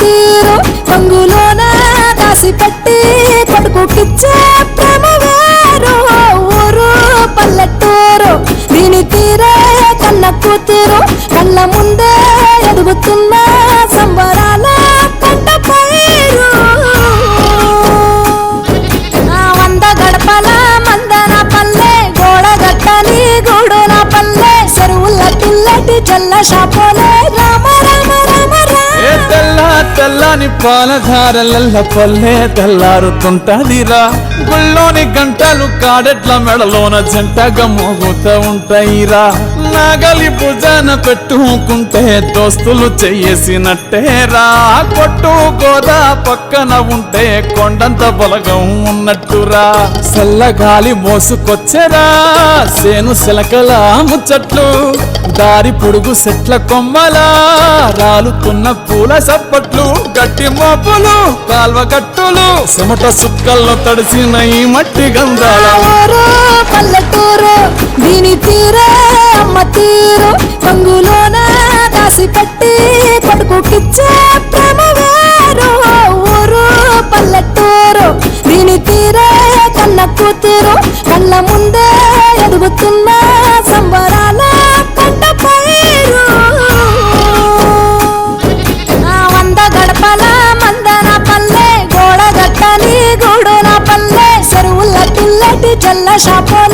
తీరు రంగులోన దాసి పెట్టి కొడుకుకిచ్చే ప్రేమ వేరు ఊరు పల్లెటూరు దీని తీరే కన్న కూతురు కళ్ళ ముందే ఎదుగుతున్న సంబరాల పంట పైరు వంద గడపల మందన పల్లె గోడ గట్టని గూడు నా పల్లె చెరువుల పిల్లటి జల్ల షాపోలే రామ రామ రామ తెల్ల తెల్లని పాలధారలల్ల పల్లె తెల్లారుతుంటదిరా గుళ్ళోని గంటలు కాడెట్ల మెడలోన జంటగా మోగుతూ ఉంటాయిరా నాగలి భుజాన పెట్టుకుంటే దోస్తులు చెయ్యేసినట్టేరా కొట్టు గోదా పక్కన ఉంటే కొండంత బలగం ఉన్నట్టురా చల్లగాలి మోసుకొచ్చెరా సేను శిలకల ముచ్చట్లు దారి పొడుగు చెట్ల కొమ్మలా రాలుతున్న పూల సప్పట్లు గట్టి మోపులు కాల్వ గట్టులు చెమట సుక్కల్లో తడిసిన ఈ మట్టి గంధాల పల్లెటూరు దీని తీరే అమ్మ తీరు రంగులోన దాసి పెట్టి కొడుకుకిచ్చే ప్రేమ వేరు ఊరు పల్లెటూరు దీని తీరే కన్న కూతురు కళ్ళ ముందే ఎదుగుతున్న సంబరాల పంట పైరు వంద గడపల మందన పల్లె గోడ గట్టని గూడు నా పల్లె చెరువుల పిల్లటి జల్ల షాపోలే